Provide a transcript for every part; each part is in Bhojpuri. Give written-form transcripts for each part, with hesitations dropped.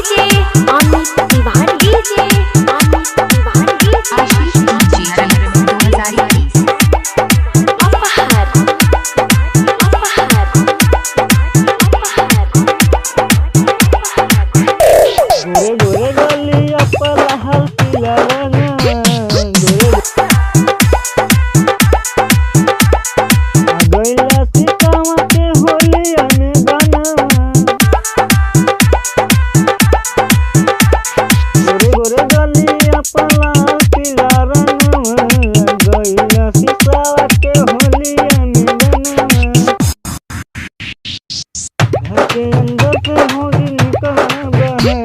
डीजे अमित तिवारी, डीजे अमित तिवारी, आशीष जी जन्म 2021। अपहर अपहर गोरे गोरे गलिया पर हर पीला गइला सीतावा के होलिया में बनवा। गोरे गोरे गलिया पर हर पीला रंगवा गइला सीतावा के होलिया में बनवा। घर के अंदर से होली निकला बाहर,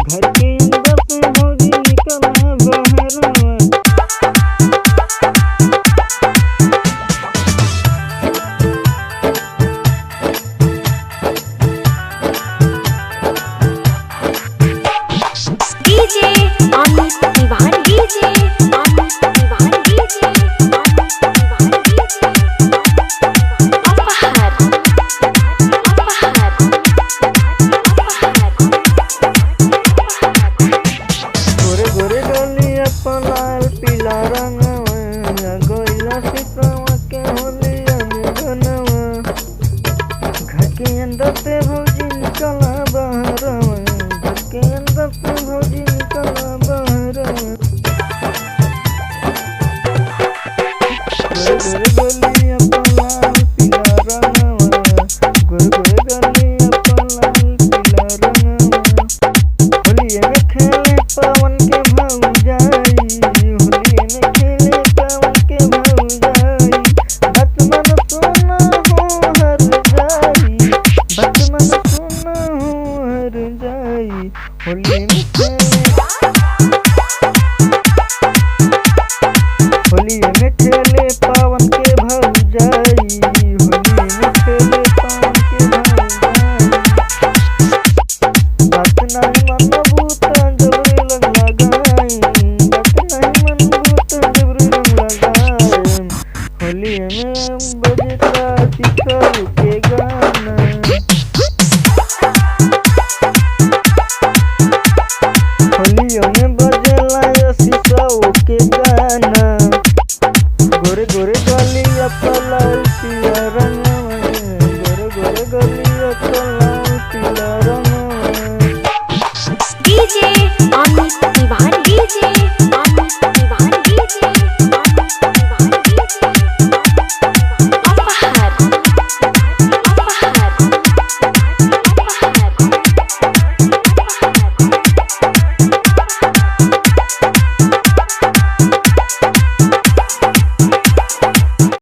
घर के अंदर से होली निकला बाहर। DJ Amit Tiwari, DJ Amit Tiwari, DJ Amit Tiwari, अपहर अपहर गोरे गोरे गलिया पर लाल पीला रंगवा गइला सीतावा के होलिया में बनवा। घर के अंदर से भौजी निकला बाहरवा, घर के अंदर से भौजी निकला बाहरवा। गोरे गोरे